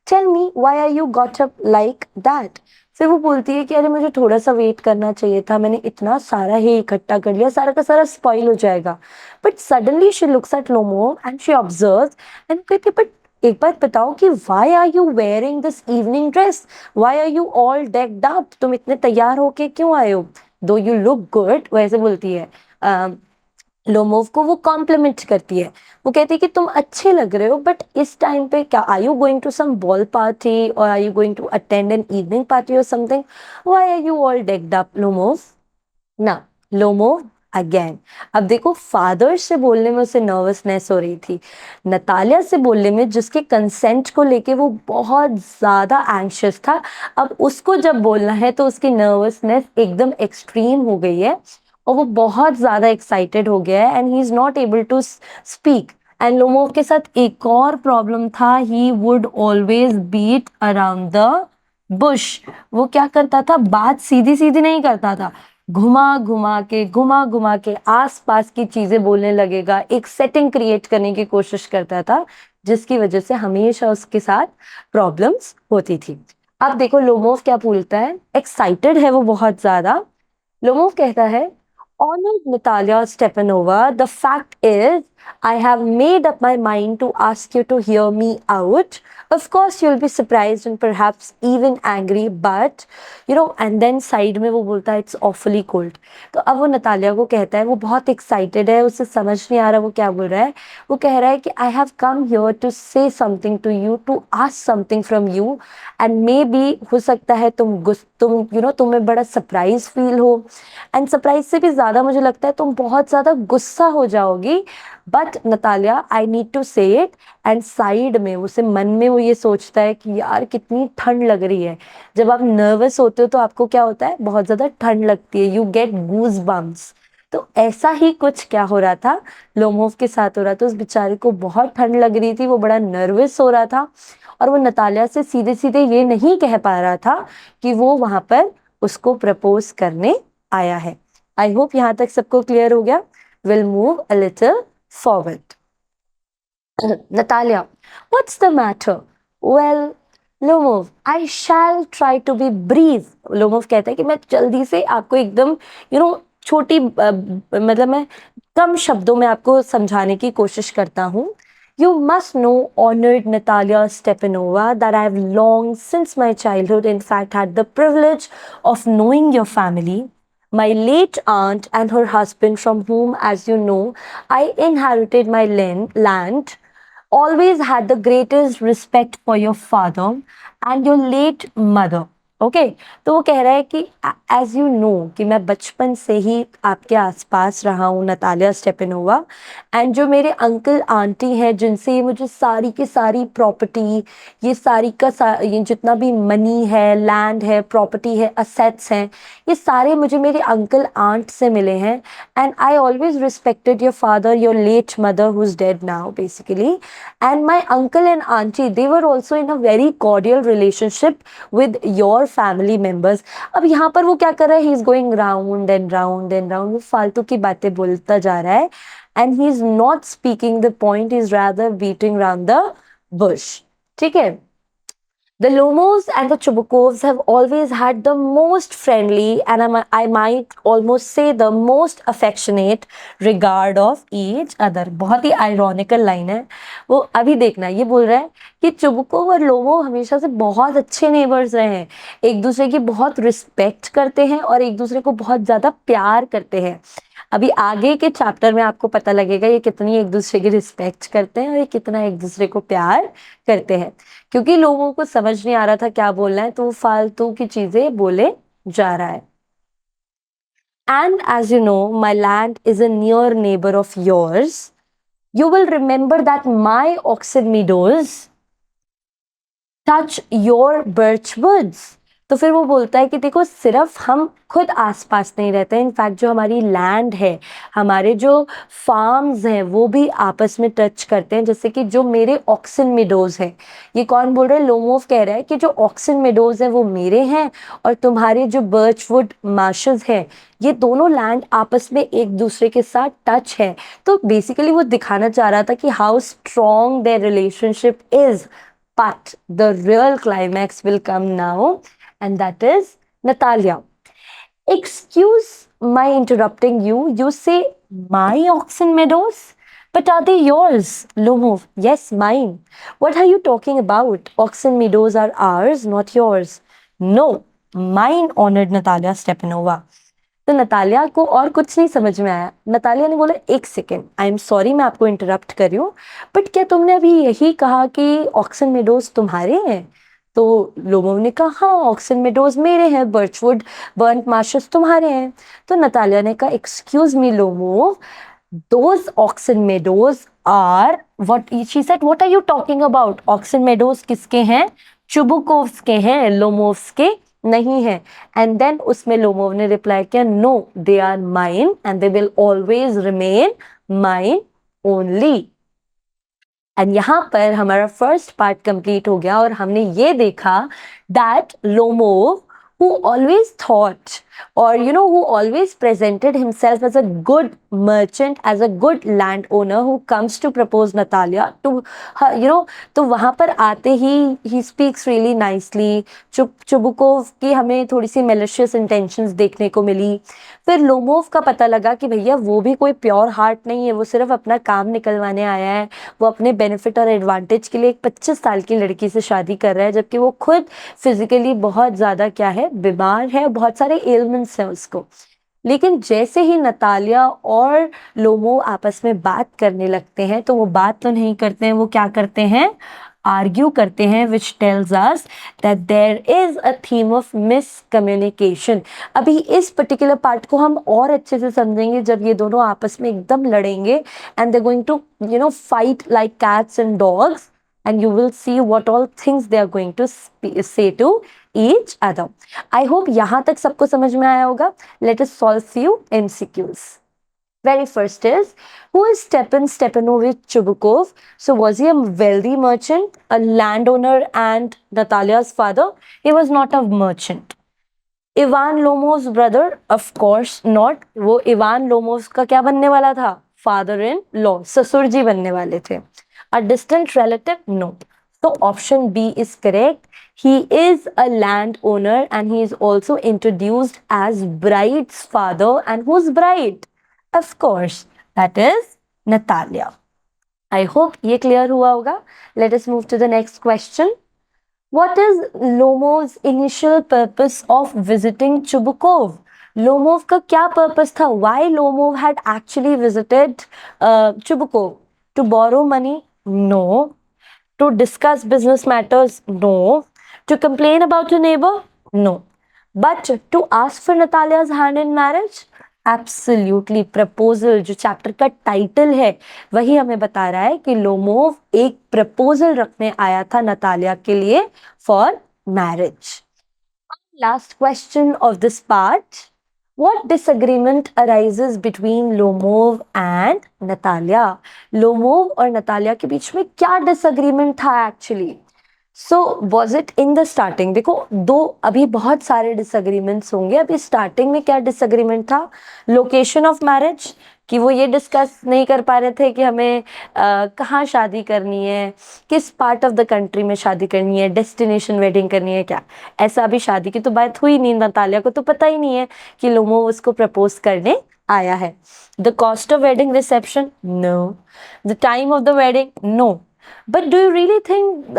Tell me, why are you got up like that? फिर वो बोलती है कि अरे मुझे थोड़ा सा wait करना चाहिए था, मैंने इतना सारा ही इकट्ठा कर लिया, सारा का सारा स्पॉइल हो जाएगा। But suddenly she looks at Lomov and she observes and कहती है बट एक बात बताओ कि why are you wearing this evening dress, why are you all decked up, तुम इतने तैयार होके क्यों आए हो? दो यू लुक गुड, वैसे बोलती है लोमोव को, वो कॉम्प्लीमेंट करती है। वो कहती है कि तुम अच्छे लग रहे हो, बट इस टाइम पे क्या, are you going to some ball party or are you going to attend an evening party or something? Why are you all decked up Lomov? ना, लोमोव अगेन। अब देखो, फादर से बोलने में उसे नर्वसनेस हो रही थी, नतालिया से बोलने में जिसके कंसेंट को लेके वो बहुत ज़्यादा एंशियस था, अब उसको जब बोलना है तो उसकी नर्वसनेस एकदम एक्सट्रीम हो गई है और वो बहुत ज़्यादा एक्साइटेड हो गया है, and he is not able to speak. And Lomov के साथ एक और प्रॉब्लम था, he would always beat around the bush. वो क्या करता था, बात सीधी सीधी नहीं करता था, घुमा घुमा के आस पास की चीजें बोलने लगेगा, एक सेटिंग क्रिएट करने की कोशिश करता था, जिसकी वजह से हमेशा उसके साथ प्रॉब्लम्स होती थी। अब देखो लोमोव क्या बोलता है, एक्साइटेड है वो बहुत ज्यादा। लोमोव कहता है, Honored Natalia Stepanova, the fact is, I have made up my mind to ask you to hear me out. Of course, you'll be surprised and perhaps even angry, but and then side में वो बोलता है, it's awfully cold. तो अब वो Natalia को कहता है, वो बहुत excited है, उसे समझ नहीं आ रहा वो क्या बोल रहा है। वो कह रहा है कि I have come here to say something to you, to ask something from you, and maybe हो सकता है तुम्हें बड़ा सरप्राइज फील हो, एंड सरप्राइज से भी ज़्यादा मुझे लगता है तुम बहुत ज़्यादा गुस्सा हो जाओगी। But Natalia, I need to say it, and side में उसे मन में वो ये सोचता है कि यार कितनी ठंड लग रही है। जब आप नर्वस होते हो तो आपको क्या होता है, बहुत ज़्यादा ठंड लगती है, यू गेट गूज बम्स। तो ऐसा ही कुछ क्या हो रहा था, लोमोव के साथ हो रहा था। उस बेचारे को बहुत ठंड लग रही थी, वो बड़ा नर्वस हो रहा था, और वो नतालिया से सीधे सीधे ये नहीं कह पा रहा था कि वो वहां पर उसको प्रपोज करने आया है। आई होप यहां तक सबको क्लियर हो गया। Will move a little forward. Natalia, what's the matter? Well, Lomov, I shall try to be brief. Lomov कहता है कि मैं जल्दी से आपको एकदम छोटी मतलब मैं कम शब्दों में आपको समझाने की कोशिश करता हूँ। You must know, honored Natalia Stepanova, that I have long since my childhood, in fact, had the privilege of knowing your family. My late aunt and her husband, from whom, as you know, I inherited my land, always had the greatest respect for your father and your late mother. Okay तो वो कह रहा है कि as you no कि मैं बचपन से ही आपके आसपास रहा हूँ नतालिया स्टेपनोवा, एंड जो मेरे अंकल आंटी हैं जिनसे मुझे सारी की सारी प्रॉपर्टी, ये सारी का ये जितना भी मनी है, लैंड है, प्रॉपर्टी है, असेट्स हैं, ये सारे मुझे मेरे अंकल आंट से मिले हैं. And I always respected your father, your late mother who is dead now basically, and my uncle and aunty they were also in a very cordial relationship with your family members. अब यहाँ पर वो क्या कर रहा है, he is going round and round and round, वो फालतू की बातें बोलता जा रहा है, and he is not speaking the point, is rather beating round the Bush. ठीक है. The Lomos and the Chubukovs have always had the most friendly and I might almost say the most affectionate regard of each other. बहुत ही ironical line है वो. अभी देखना, ये बोल रहा है कि चुबुकोव और लोमो हमेशा से बहुत अच्छे नेबर्स रहे हैं, एक दूसरे की बहुत रिस्पेक्ट करते हैं और एक दूसरे को बहुत ज़्यादा प्यार करते हैं. अभी आगे के चैप्टर में आपको पता लगेगा ये कितनी एक दूसरे की रिस्पेक्ट करते हैं और ये कितना एक दूसरे को प्यार करते हैं. क्योंकि लोगों को समझ नहीं आ रहा था क्या बोलना है, तो वो फालतू की चीजें बोले जा रहा है. And as you know my land is a near neighbour of yours. You will remember that my oxen meadows touch your birch woods. तो फिर वो बोलता है कि देखो सिर्फ हम खुद आसपास नहीं रहते हैं, इनफैक्ट जो हमारी लैंड है, हमारे जो फार्म्स हैं वो भी आपस में टच करते हैं. जैसे कि जो मेरे ऑक्सन मेडोज हैं, ये कौन बोल रहा है, लोमोव कह रहा है कि जो ऑक्सन मेडोज हैं वो मेरे हैं और तुम्हारे जो बर्चवुड मार्शेस हैं ये दोनों लैंड आपस में एक दूसरे के साथ टच है. तो बेसिकली वो दिखाना चाह रहा था कि how strong their relationship is. But the real climax will come now, and that is Natalia. Excuse my interrupting you. You say my oxen meadows, but are they yours, Lomov? Yes, mine. What are you talking about? Oxen meadows are ours, not yours. No, mine, honored Natalia Stepanova. तो Natalia को और कुछ नहीं समझ में आया. Natalia ने बोला एक सेकेंड, आई एम सॉरी मैं आपको इंटरप्ट कर रही हूँ, बट क्या तुमने अभी यही कहा कि ऑक्सन मेडोज तुम्हारे हैं? तो लोमोव ने कहा हाँ ऑक्सन मेडोज मेरे हैं, बर्चवुड बर्न्ट मार्शेस तुम्हारे हैं. तो नतालिया ने कहा excuse me Lomov, those oxen meadows are what she said, what are you talking about? Oxen meadows किसके हैं? चुबुकोव्स के हैं, लोमोव्स के नहीं है. एंड देन उसमें लोमोव ने रिप्लाई किया no they are mine and they will always remain mine only. And यहाँ पर हमारा फर्स्ट पार्ट कंप्लीट हो गया और हमने ये देखा that Lomov who always thought, or who always presented himself as a good merchant, as a good landowner who comes to propose Natalia to her, तो वहाँ पर आते ही he speaks really nicely. Chubukov की हमें थोड़ी सी malicious intentions देखने को मिली. फिर लोमोव का पता लगा कि भैया वो भी कोई प्योर हार्ट नहीं है, वो सिर्फ अपना काम निकलवाने आया है, वो अपने बेनिफिट और एडवांटेज के लिए एक 25 साल की लड़की से शादी कर रहा है, जबकि वो खुद फिजिकली बहुत ज़्यादा क्या है, बीमार है, बहुत सारे एलिमेंट्स हैं उसको. लेकिन जैसे ही नतालिया और लोमो आपस में बात करने लगते हैं तो वो बात तो नहीं करते हैं, वो क्या करते हैं, आर्ग्यू करते हैं, which tells us that there is a theme of miscommunication. अभी इस पर्टिकुलर पार्ट को हम और अच्छे से समझेंगे जब ये दोनों आपस में एकदम लड़ेंगे and they going to fight like cats and dogs, and you will see what all things they are going to say to each other. I hope यहाँ तक सबको समझ में आया होगा. Let us solve few MCQs. Very first is, who is Stepan Stepanovich Chubukov? So was he a wealthy merchant, a landowner and Natalia's father? He was not a merchant. Ivan Lomov's brother? Of course not. वो Ivan Lomov का क्या बनने वाला था? Father in law, ससुर जी बनने वाले थे. A distant relative? No. So option B is correct. He is a landowner and he is also introduced as bride's father. And who's bride? Of course, that is Natalia. I hope ये clear हुआ होगा. Let us move to the next question. What is Lomov's initial purpose of visiting Chubukov? Lomov का क्या purpose था? Why Lomov had actually visited Chubukov? To borrow money? No. To discuss business matters? No. To complain about your neighbor? No. But to ask for Natalia's hand in marriage? Absolutely. Proposal जो chapter का title है वही हमें बता रहा है कि Lomov एक प्रपोजल रखने आया था नतालिया के लिए for marriage. Last question of this part. What disagreement arises between Lomov and Natalia? Lomov और Natalia के बीच में क्या disagreement था actually? So was it in the starting? देखो दो अभी बहुत सारे disagreements होंगे. अभी starting में क्या disagreement था? Location of marriage, कि वो ये डिस्कस नहीं कर पा रहे थे कि हमें कहाँ शादी करनी है, किस पार्ट ऑफ द कंट्री में शादी करनी है, डेस्टिनेशन वेडिंग करनी है क्या. ऐसा अभी शादी की तो बात हुई नहीं. नतालिया को तो पता ही नहीं है कि लोमो उसको प्रपोज करने आया है. The cost of wedding reception? No. The time of the wedding? No. But do you really think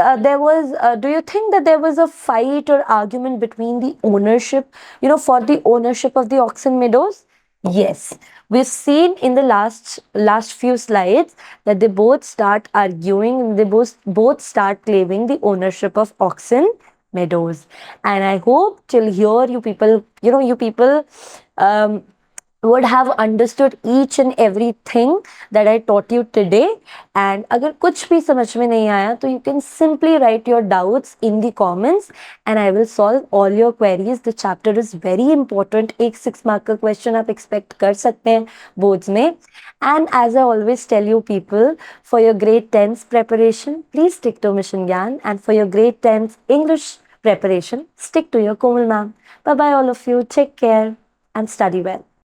do you think that there was a fight or argument between the ownership, for the ownership of the Oxen Meadows? Yes. We've seen in the last few slides that they both start arguing and they both start claiming the ownership of Oxen Meadows. And I hope till here you people would have understood each and everything that I taught you today. And अगर कुछ भी समझ में नहीं आया तो you can simply write your doubts in the comments and I will solve all your queries. The chapter is very important. एक 6 mark का question आप expect कर सकते हैं boards में. And as I always tell you people, for your grade 10th preparation, please stick to Mission Gyan, and for your grade 10th English preparation, stick to your Komal ma'am. Bye bye all of you. Take care and study well.